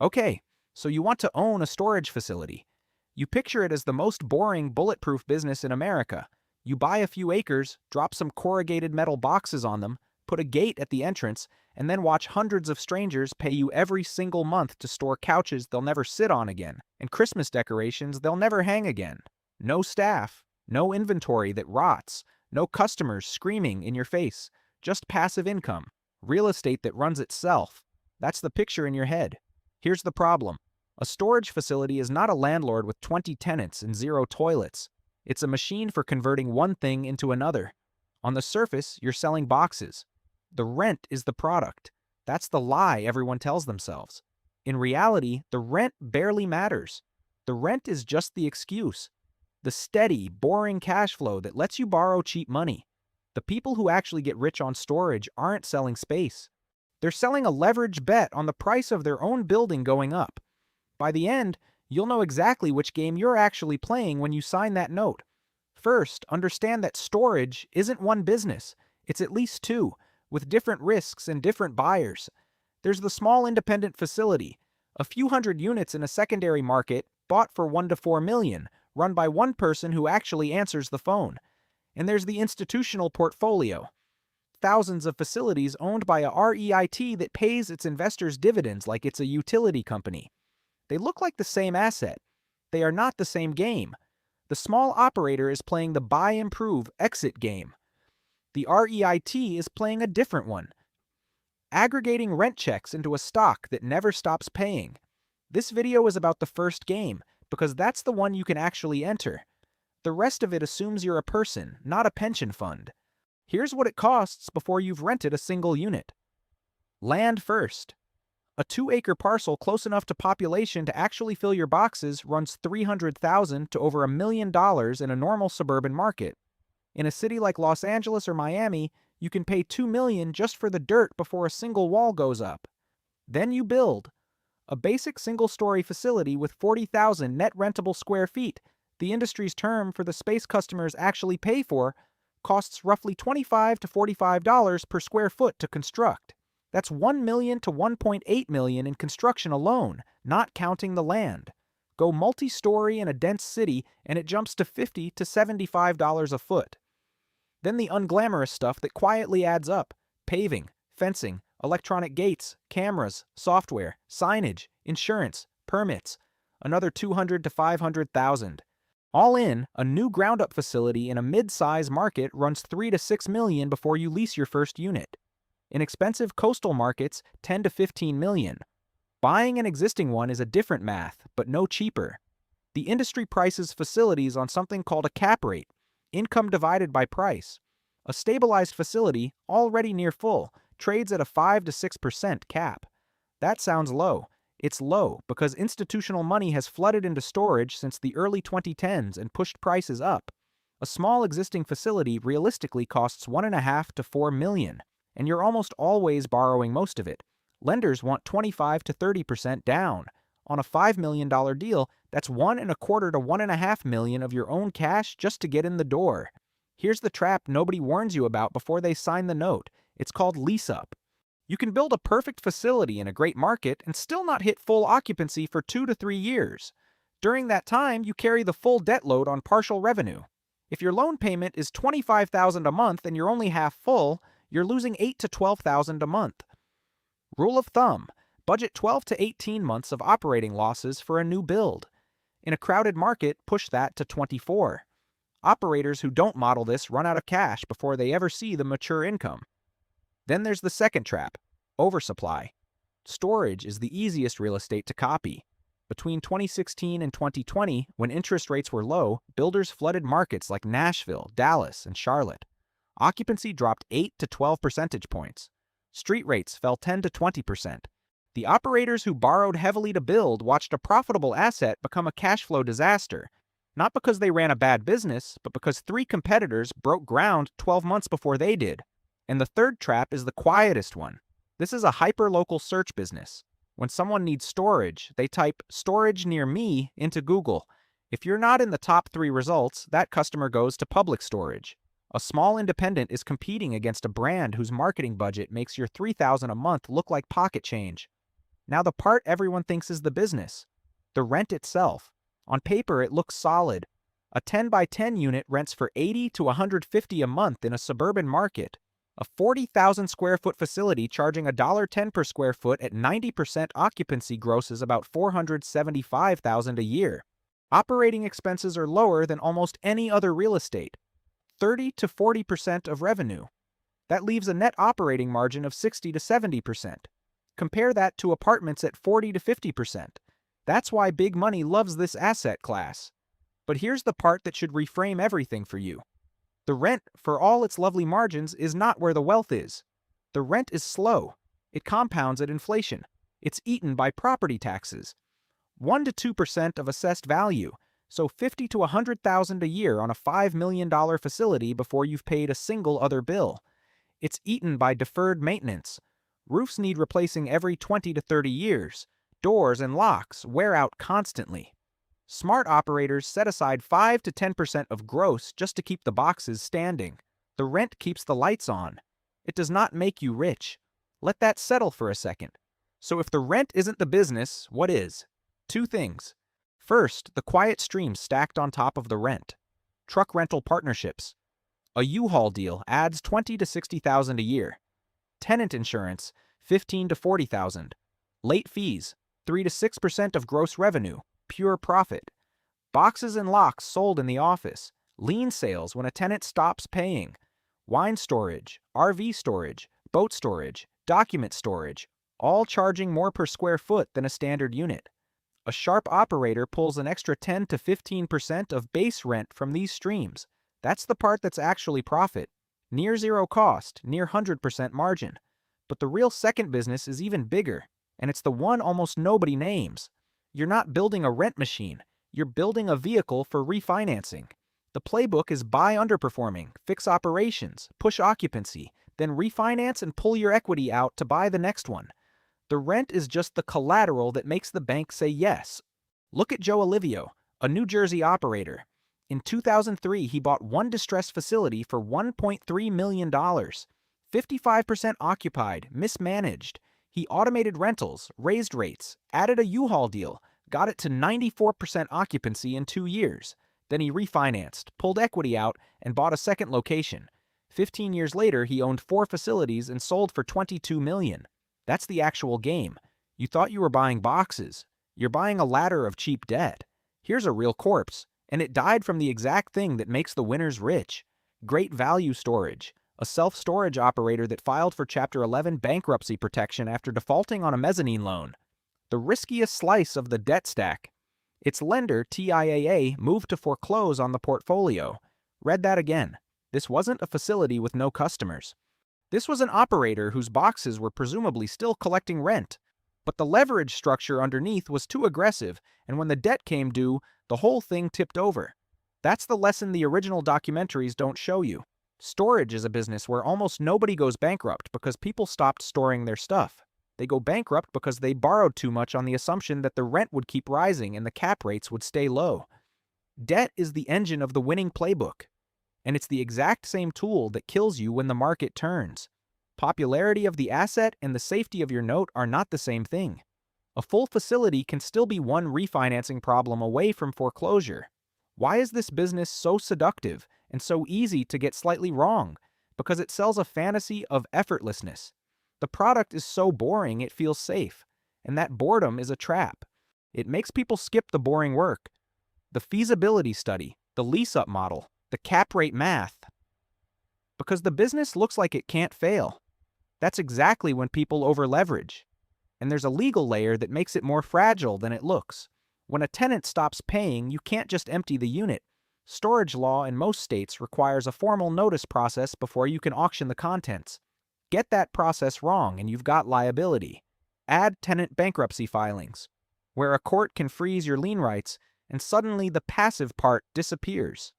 Okay, so you want to own a storage facility. You picture it as the most boring, bulletproof business in America. You buy a few acres, drop some corrugated metal boxes on them, put a gate at the entrance, and then watch hundreds of strangers pay you every single month to store couches they'll never sit on again, and Christmas decorations they'll never hang again. No staff, no inventory that rots, no customers screaming in your face, just passive income, real estate that runs itself. That's the picture in your head. Here's the problem. A storage facility is not a landlord with 20 tenants and 0 toilets. It's a machine for converting one thing into another. On the surface, you're selling boxes. The rent is the product. That's the lie everyone tells themselves. In reality, the rent barely matters. The rent is just the excuse. The steady, boring cash flow that lets you borrow cheap money. The people who actually get rich on storage aren't selling space. They're selling a leverage bet on the price of their own building going up. By the end, you'll know exactly which game you're actually playing when you sign that note. First, understand that storage isn't one business. It's at least two, with different risks and different buyers. There's the small independent facility, a few hundred units in a secondary market bought for 1 to 4 million, run by one person who actually answers the phone. And there's the institutional portfolio. Thousands of facilities owned by a REIT that pays its investors dividends like it's a utility company. They look like the same asset. They are not the same game. The small operator is playing the buy, improve, exit game. The REIT is playing a different one, aggregating rent checks into a stock that never stops paying. This video is about the first game, because that's the one you can actually enter. The rest of it assumes you're a person, not a pension fund. Here's what it costs before you've rented a single unit. Land first. A 2-acre parcel close enough to population to actually fill your boxes runs $300,000 to over $1 million in a normal suburban market. In a city like Los Angeles or Miami, you can pay $2 million just for the dirt before a single wall goes up. Then you build. A basic single-story facility with 40,000 net rentable square feet, the industry's term for the space customers actually pay for, costs roughly $25 to $45 per square foot to construct. That's $1 million to $1.8 million in construction alone, not counting the land. Go multi-story in a dense city and it jumps to $50 to $75 a foot. Then the unglamorous stuff that quietly adds up: paving, fencing, electronic gates, cameras, software, signage, insurance, permits, another $200 to $500,000. All in, a new ground-up facility in a mid-size market runs $3 to $6 million before you lease your first unit. In expensive coastal markets, $10 to $15 million. Buying an existing one is a different math, but no cheaper. The industry prices facilities on something called a cap rate, income divided by price. A stabilized facility, already near full, trades at a 5 to 6% cap. That sounds low. It's low because institutional money has flooded into storage since the early 2010s and pushed prices up. A small existing facility realistically costs $1.5 to $4 million, and you're almost always borrowing most of it. Lenders want 25 to 30% down. On a $5 million deal, that's $1.25 to $1.5 million of your own cash just to get in the door. Here's the trap nobody warns you about before they sign the note. It's called lease-up. You can build a perfect facility in a great market and still not hit full occupancy for 2 to 3 years. During that time, you carry the full debt load on partial revenue. If your loan payment is $25,000 a month and you're only half full, you're losing $8,000 to $12,000 a month. Rule of thumb: budget 12 to 18 months of operating losses for a new build. In a crowded market, push that to 24. Operators who don't model this run out of cash before they ever see the mature income. Then there's the second trap: oversupply. Storage is the easiest real estate to copy. Between 2016 and 2020, when interest rates were low, builders flooded markets like Nashville, Dallas, and Charlotte. Occupancy dropped 8 to 12 percentage points. Street rates fell 10 to 20%. The operators who borrowed heavily to build watched a profitable asset become a cash flow disaster, not because they ran a bad business, but because 3 competitors broke ground 12 months before they did. And the third trap is the quietest one. This is a hyper-local search business. When someone needs storage, they type "storage near me" into Google. If you're not in the top 3 results, that customer goes to public storage. A small independent is competing against a brand whose marketing budget makes your $3,000 a month look like pocket change. Now the part everyone thinks is the business. The rent itself. On paper, it looks solid. A 10 by 10 unit rents for $80 to $150 a month in a suburban market. A 40,000 square foot facility charging $1.10 per square foot at 90% occupancy grosses about $475,000 a year. Operating expenses are lower than almost any other real estate. 30 to 40% of revenue. That leaves a net operating margin of 60 to 70%. Compare that to apartments at 40 to 50%. That's why big money loves this asset class. But here's the part that should reframe everything for you. The rent, for all its lovely margins, is not where the wealth is. The rent is slow. It compounds at inflation. It's eaten by property taxes. 1 to 2% of assessed value, so $50,000 to $100,000 a year on a $5 million facility before you've paid a single other bill. It's eaten by deferred maintenance. Roofs need replacing every 20 to 30 years. Doors and locks wear out constantly. Smart operators set aside 5 to 10% of gross just to keep the boxes standing. The rent keeps the lights on. It does not make you rich. Let that settle for a second. So if the rent isn't the business, what is? Two things. First, the quiet stream stacked on top of the rent. Truck rental partnerships. A U-Haul deal adds $20,000 to $60,000 a year. Tenant insurance, $15,000 to $40,000. Late fees, 3 to 6% of gross revenue. Pure profit. Boxes and locks sold in the office. Lien sales when a tenant stops paying. Wine storage, RV storage, boat storage, document storage, all charging more per square foot than a standard unit. A sharp operator pulls an extra 10 to 15% of base rent from these streams. That's the part that's actually profit. Near zero cost, near 100% margin. But the real second business is even bigger, and it's the one almost nobody names. You're not building a rent machine. You're building a vehicle for refinancing. The playbook is buy underperforming, fix operations, push occupancy, then refinance and pull your equity out to buy the next one. The rent is just the collateral that makes the bank say yes. Look at Joe Olivio, a New Jersey operator. In 2003, he bought one distressed facility for $1.3 million. 55% occupied, mismanaged. He automated rentals, raised rates, added a U-Haul deal, got it to 94% occupancy in 2 years. Then he refinanced, pulled equity out, and bought a second location. 15 years later, he owned 4 facilities and sold for $22 million. That's the actual game. You thought you were buying boxes. You're buying a ladder of cheap debt. Here's a real corpse, and it died from the exact thing that makes the winners rich. Great value storage. A self-storage operator that filed for Chapter 11 bankruptcy protection after defaulting on a mezzanine loan. The riskiest slice of the debt stack. Its lender, TIAA, moved to foreclose on the portfolio. Read that again. This wasn't a facility with no customers. This was an operator whose boxes were presumably still collecting rent. But the leverage structure underneath was too aggressive, and when the debt came due, the whole thing tipped over. That's the lesson the original documentaries don't show you. Storage is a business where almost nobody goes bankrupt because people stopped storing their stuff. They go bankrupt because they borrowed too much on the assumption that the rent would keep rising and the cap rates would stay low. Debt is the engine of the winning playbook, and it's the exact same tool that kills you when the market turns. Popularity of the asset and the safety of your note are not the same thing. A full facility can still be one refinancing problem away from foreclosure. Why is this business so seductive and so easy to get slightly wrong? Because it sells a fantasy of effortlessness. The product is so boring it feels safe, and that boredom is a trap. It makes people skip the boring work. The feasibility study, the lease-up model, the cap rate math. Because the business looks like it can't fail. That's exactly when people over-leverage. And there's a legal layer that makes it more fragile than it looks. When a tenant stops paying, you can't just empty the unit. Storage law in most states requires a formal notice process before you can auction the contents. Get that process wrong and you've got liability. Add tenant bankruptcy filings, where a court can freeze your lien rights and suddenly the passive part disappears.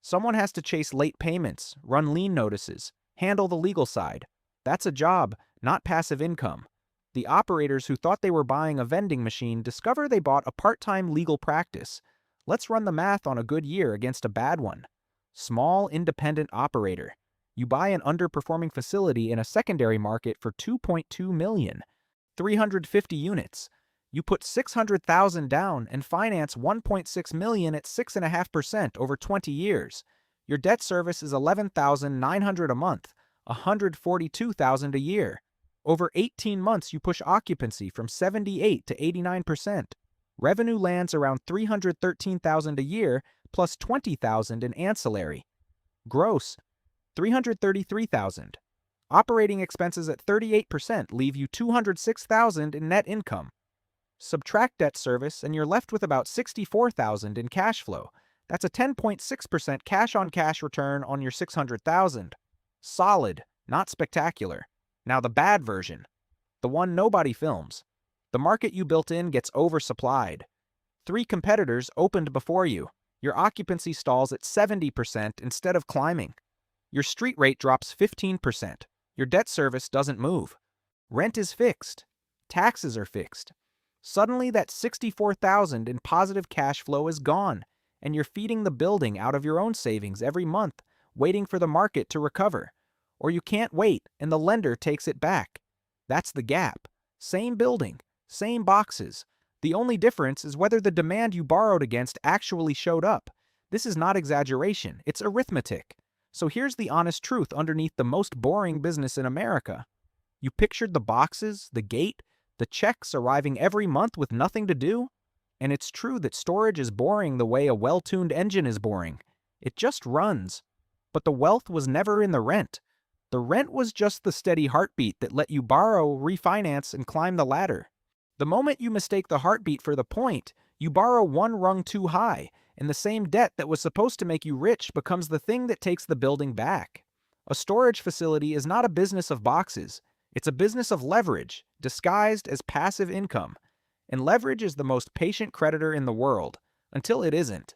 Someone has to chase late payments, run lien notices, handle the legal side. That's a job, not passive income. The operators who thought they were buying a vending machine discover they bought a part-time legal practice. Let's run the math on a good year against a bad one. Small, independent operator. You buy an underperforming facility in a secondary market for $2.2 million. 350 units. You put 600,000 down and finance 1.6 million at 6.5% over 20 years. Your debt service is 11,900 a month, 142,000 a year. Over 18 months, you push occupancy from 78 to 89%. Revenue lands around 313,000 a year plus 20,000 in ancillary. Gross, 333,000. Operating expenses at 38% leave you 206,000 in net income. Subtract debt service and you're left with about 64,000 in cash flow. That's a 10.6% cash-on-cash return on your 600,000. Solid, not spectacular. Now the bad version, the one nobody films. The market you built in gets oversupplied. 3 competitors opened before you. Your occupancy stalls at 70% instead of climbing. Your street rate drops 15%. Your debt service doesn't move. Rent is fixed. Taxes are fixed. Suddenly that 64,000 in positive cash flow is gone, and you're feeding the building out of your own savings every month, waiting for the market to recover. Or you can't wait, and the lender takes it back. That's the gap. Same building, same boxes. The only difference is whether the demand you borrowed against actually showed up. This is not exaggeration, it's arithmetic. So here's the honest truth underneath the most boring business in America. You pictured the boxes, the gate, the checks arriving every month with nothing to do? And it's true that storage is boring the way a well-tuned engine is boring. It just runs. But the wealth was never in the rent. The rent was just the steady heartbeat that let you borrow, refinance, and climb the ladder. The moment you mistake the heartbeat for the point, you borrow one rung too high, and the same debt that was supposed to make you rich becomes the thing that takes the building back. A storage facility is not a business of boxes. It's a business of leverage, disguised as passive income. And leverage is the most patient creditor in the world, until it isn't.